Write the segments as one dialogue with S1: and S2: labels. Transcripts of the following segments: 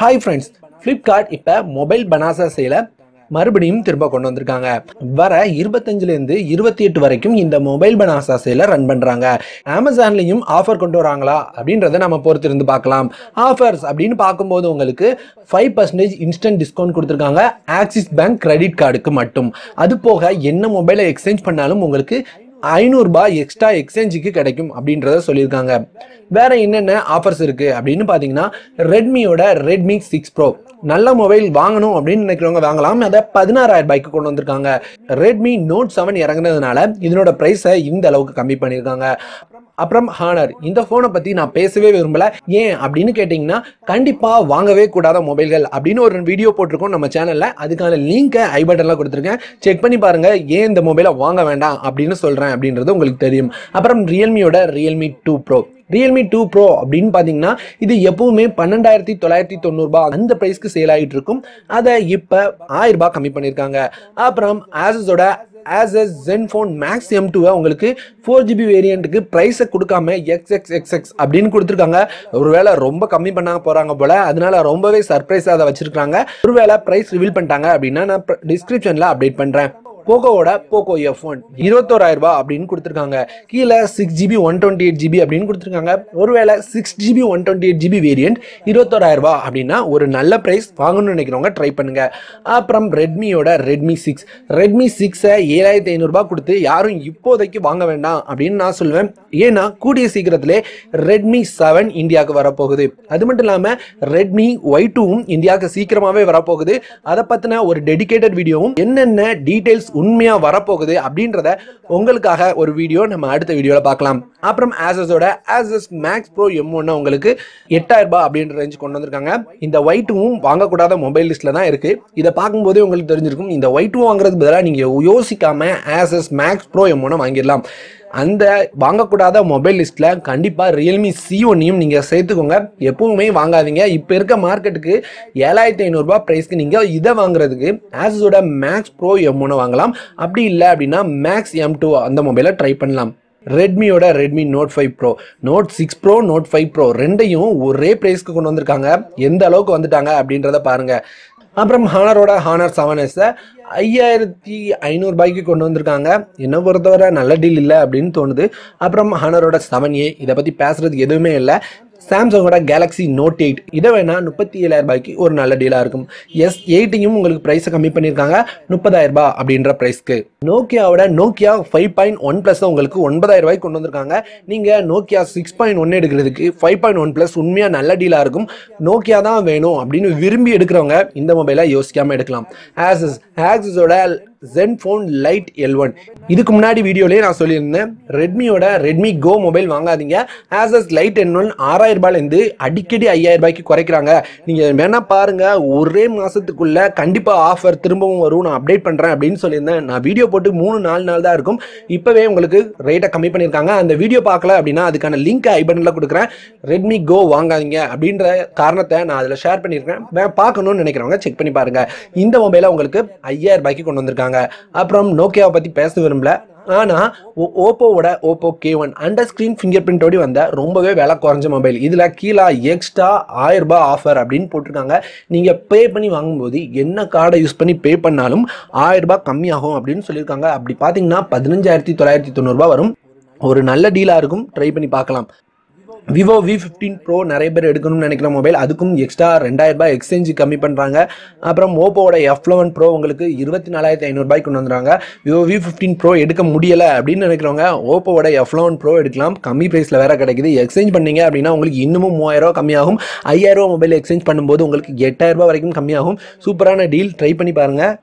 S1: Hi friends, Flipkart இப்போ mobile பனாசா சேலை மறுபடியும் திரும்ப கொண்டு வந்திருக்காங்க. வர 25லேருந்து 28 வரைக்கும் இந்த மொபைல் பனாசா சேலை ரன் பண்ணுறாங்க. அமேசான்லேயும் ஆஃபர் கொண்டு வராங்களா அப்படின்றத நம்ம பொறுத்திருந்து பார்க்கலாம். ஆஃபர்ஸ் அப்படின்னு பார்க்கும்போது உங்களுக்கு 5% இன்ஸ்டன்ட் டிஸ்கவுண்ட் கொடுத்துருக்காங்க ஆக்சிஸ் பேங்க் கிரெடிட் கார்டுக்கு மட்டும். அது போக என்ன மொபைலை எக்ஸ்சேஞ்ச் பண்ணாலும் உங்களுக்கு 500 ரூபாய் எக்ஸ்ட்ரா எக்ஸ்சேஞ்சுக்கு கிடைக்கும் அப்படின்றத சொல்லியிருக்காங்க. வேற என்னென்ன ஆஃபர்ஸ் இருக்கு அப்படின்னு பார்த்தீங்கன்னா, ரெட்மியோட ரெட்மி 6 ப்ரோ நல்ல மொபைல் வாங்கணும் அப்படின்னு நினைக்கிறவங்க வாங்கலாம். அதை 16,000 ரூபாய்க்கு கொண்டு வந்திருக்காங்க. ரெட்மி நோட் 7 இறங்குனதுனால இதனோட பிரைஸை இந்த அளவுக்கு கம்மி பண்ணியிருக்காங்க. அப்புறம் ஹானர், இந்த ஃபோனை பற்றி நான் பேசவே விரும்பல. ஏன் அப்படின்னு கேட்டிங்கன்னா, கண்டிப்பாக வாங்கவே கூடாத மொபைல்கள் அப்படின்னு ஒரு வீடியோ போட்டிருக்கோம் நம்ம சேனலில். அதுக்கான லிங்கை ஐ பட்டனில் கொடுத்துருக்கேன், செக் பண்ணி பாருங்கள். ஏன் இந்த மொபைலை வாங்க வேண்டாம் அப்படின்னு சொல்கிறேன் அப்படின்றது உங்களுக்கு தெரியும். அப்புறம் ரியல்மியோட ரியல்மி 2 ப்ரோ ரியல்மி 2 ப்ரோ அப்படின்னு பார்த்தீங்கன்னா, இது எப்பவுமே 12,990 ரூபாய் அந்த ப்ரைஸ்க்கு சேல் ஆகிட்டு இருக்கும். அதை இப்போ 1000 ரூபாய் கம்மி பண்ணியிருக்காங்க. அப்புறம் ஆசஸோட Asus Zenfone Max M2 உங்களுக்கு 4GB வேரியண்ட்டுக்கு ப்ரைஸை கொடுக்காம XXXX அப்படின்னு கொடுத்துருக்காங்க. ஒருவேளை ரொம்ப கம்மி பண்ண போகிறாங்க போல, அதனால ரொம்பவே சர்ப்ரைஸாக அதை வச்சிருக்காங்க. ஒருவேளை ப்ரைஸ் ரிவீல் பண்ணிட்டாங்க அப்படின்னா நான் டிஸ்கிரிப்ஷனில் அப்டேட் பண்ணுறேன். போகோவோட போகோ F1 21,000 ரூபாய் அப்படின்னு கொடுத்துருக்காங்க. கீழே 6GB 128GB அப்படின்னு கொடுத்துருக்காங்க. ஒருவேளை 6GB 128GB வேரியன்ட் 21,000 ரூபாய் அப்படின்னா ஒரு நல்ல ப்ரைஸ். வாங்கணும்னு நினைக்கிறவங்க ட்ரை பண்ணுங்க. அப்புறம் ரெட்மியோட ரெட்மி 6 7,500 ரூபாய் கொடுத்து யாரும் இப்போதைக்கு வாங்க வேண்டாம் அப்படின்னு நான் சொல்லுவேன். ஏன்னா கூடிய சீக்கிரத்திலே ரெட்மி 7 இந்தியாவுக்கு வரப்போகுது. அது மட்டும் இல்லாமல் ரெட்மி Y2வும் இந்தியாவுக்கு சீக்கிரமாகவே வரப்போகுது. அதை பற்றின ஒரு டெடிகேட்டட் வீடியோவும் என்னென்ன டீட்டெயில்ஸ் உண்மையா வரப்போகுது அப்படின்றத உங்களுக்காக ஒரு வீடியோ நம்ம அடுத்த வீடியோல பார்க்கலாம். அப்புறம் ஆசஸோட Asus Max Pro M1 உங்களுக்கு 8,000 ரூபாய் அப்படின்ற ரேஞ்ச் கொண்டு வந்திருக்காங்க. இந்த Y2வும் வாங்கக்கூடாத மொபைல் லிஸ்ட்ல தான் இருக்கு. இதை பார்க்கும்போதே உங்களுக்கு தெரிஞ்சிருக்கும், இந்த Y2 வாங்குறதுக்கு பதிலாக நீங்க யோசிக்காம Asus Max Pro M1 வாங்கிடலாம். அந்த வாங்கக்கூடாத மொபைல் லிஸ்ட்ல கண்டிப்பா ரியல்மி C1யும் நீங்க சேர்த்துக்கோங்க. எப்பவுமே வாங்காதீங்க. இப்ப இருக்க மார்க்கெட்டுக்கு 7,500 ரூபாய் பிரைஸ்க்கு நீங்க இதை வாங்குறதுக்கு ஆசஸோட மேக்ஸ் ப்ரோ M1 வாங்கலாம். அப்படி இல்லை அப்படின்னா மேக்ஸ் M2 அந்த மொபைலை ட்ரை பண்ணலாம். ரெட்மியோட Redmi note 5 pro note 6 pro note 5 pro ரெண்டையும் ஒரே பிரைஸ்க்கு கொண்டு வந்திருக்காங்க. எந்த அளவுக்கு வந்துட்டாங்க அப்படின்றத பாருங்க. அப்புறம் ஹானரோட ஹானர் 7S 5,500 ரூபாய்க்கு கொண்டு வந்திருக்காங்க. என்ன பொறுத்தவரை நல்ல டீல் இல்லை அப்படின்னு தோணுது. அப்புறம் ஹானரோட 7A இதை பற்றி பேசுறதுக்கு எதுவுமே இல்லை. சாம்சங்கோட கேலக்ஸி நோட் 8 இதை வேணா 37,000 ரூபாய்க்கு ஒரு நல்ல டீலாக இருக்கும். S8யும் உங்களுக்கு ப்ரைஸை கம்மி பண்ணியிருக்காங்க 30,000 ரூபாய் அப்படின்ற ப்ரைஸ்க்கு. நோக்கியாவோட நோக்கியா 5.1 Plus உங்களுக்கு 9,000 ரூபாய்க்கு கொண்டு வந்திருக்காங்க. நீங்கள் நோக்கியா 6.1 எடுக்கிறதுக்கு 5.1 Plus உண்மையாக நல்ல டீலாக இருக்கும். நோக்கியா தான் வேணும் அப்படின்னு விரும்பி எடுக்கிறவங்க இந்த மொபைலை யோசிக்காமல் எடுக்கலாம். ஆக்சஸோட Zenfone Lite L1 இதுக்கு முன்னாடி வீடியோலேயே நான் சொல்லியிருந்தேன், ரெட்மியோட ரெட்மி கோ மொபைல் வாங்காதீங்க. Asus Lite L1 6,000 ரூபாயிலேருந்து அடிக்கடி 5,000 ரூபாய்க்கு குறைக்கிறாங்க. நீங்கள் வேணா பாருங்க, ஒரே மாதத்துக்குள்ள கண்டிப்பாக ஆஃபர் திரும்பவும் வரும். நான் அப்டேட் பண்ணுறேன் அப்படின்னு சொல்லியிருந்தேன். நான் வீடியோ போட்டு 3-4 நாள் தான் இருக்கும். இப்போவே உங்களுக்கு ரேட்டை கம்மி பண்ணியிருக்காங்க. அந்த வீடியோ பார்க்கல அப்படின்னா அதுக்கான லிங்க் ஐ பட்டனில் கொடுக்குறேன். ரெட்மி கோ வாங்காதீங்க அப்படின்ற காரணத்தை நான் அதில் ஷேர் பண்ணியிருக்கேன். பார்க்கணும்னு நினைக்கிறவங்க செக் பண்ணி பாருங்க. இந்த மொபைலை உங்களுக்கு 5,000 ரூபாய்க்கு கொண்டு வந்திருக்காங்க. அப்புறம் நோக்கியாவை பற்றி பேச விரும்பல, ஆனால் ஓப்போவோட Oppo K1 under screen finger பிரிண்டோடு வந்த ரொம்பவே விலை குறைஞ்ச மொபைல். இதில் கீழே எக்ஸ்ட்ரா 1000 ரூபாய் ஆஃபர் அப்படின்னு போட்டிருக்காங்க. நீங்கள் பே பண்ணி வாங்கும்போது என்ன கார்டை யூஸ் பண்ணி பே பண்ணாலும் 1000 ரூபாய் கம்மியாகும் அப்படின்னு சொல்லியிருக்காங்க. அப்படி பார்த்தீங்கன்னா 15,990 ரூபாய் வரும். ஒரு நல்ல டீலாக இருக்கும், ட்ரை பண்ணி பார்க்கலாம். விவோ V15 ப்ரோ நிறைய பேர் எடுக்கணும்னு நினைக்கிற மொபைல், அதுக்கும் எக்ஸ்ட்ரா 2,000 ரூபாய் எக்ஸ்சேஞ்சு கம்மி பண்ணுறாங்க. அப்புறம் ஓப்போவோட F11 ப்ரோ உங்களுக்கு 24,500 ரூபாய்க்கு கொண்டு வந்துடுறாங்க. விவோ V15 ப்ரோ எடுக்க முடியலை அப்படின்னு நினைக்கிறவங்க ஓப்போவோட F11 ப்ரோ எடுக்கலாம். கம்மி ப்ரைஸில் வேறு கிடைக்குது. எக்ஸ்சேஞ்ச் பண்ணீங்க அப்படின்னா உங்களுக்கு இன்னமும் 3,000 ரூபா கம்மியாகும். 5,000 ரூபா மொபைல் எக்ஸ்சேஞ்ச் பண்ணும்போது உங்களுக்கு 8,000 ரூபாய் வரைக்கும் கம்மியாகும். சூப்பரான டீல், ட்ரை பண்ணி பாருங்கள்.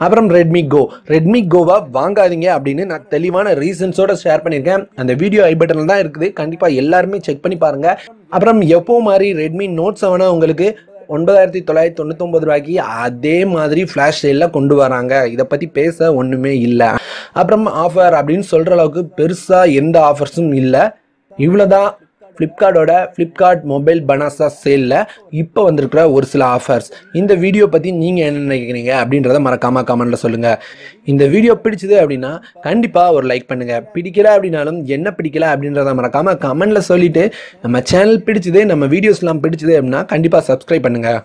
S1: அப்புறம் ரெட்மி கோவா வாங்காதீங்க அப்படின்னு நான் தெளிவான ரீசன்ஸோட ஷேர் பண்ணியிருக்கேன். அந்த வீடியோ ஐ பட்டனில் தான் இருக்குது. கண்டிப்பாக எல்லாருமே செக் பண்ணி பாருங்க. அப்புறம் எப்போ மாதிரி ரெட்மி நோட் 7 உங்களுக்கு 9,999 ரூபாய்க்கு அதே மாதிரி ஃப்ளாஷ் சேலில் கொண்டு வராங்க. இதை பற்றி பேச ஒன்றுமே இல்லை. அப்புறம் ஆஃபர் அப்படின்னு சொல்கிற அளவுக்கு பெருசாக எந்த ஆஃபர்ஸும் இல்லை. இவ்வளோதான் ஃப்ளிப்கார்ட் மொபைல் பனாசா சேலில் இப்போ வந்திருக்கிற ஒரு சில ஆஃபர்ஸ். இந்த வீடியோ பற்றி நீங்கள் என்ன நினைக்கிறீங்க அப்படின்றத மறக்காமல் கமெண்ட்டில் சொல்லுங்கள். இந்த வீடியோ பிடிச்சது அப்படின்னா கண்டிப்பாக ஒரு லைக் பண்ணுங்கள். பிடிக்கல அப்படின்னாலும் என்ன பிடிக்கல அப்படின்றத மறக்காமல் கமெண்ட்டில் சொல்லிவிட்டு, நம்ம சேனல் பிடிச்சது, நம்ம வீடியோஸ்லாம் பிடிச்சது அப்படின்னா கண்டிப்பாக சப்ஸ்கிரைப் பண்ணுங்கள்.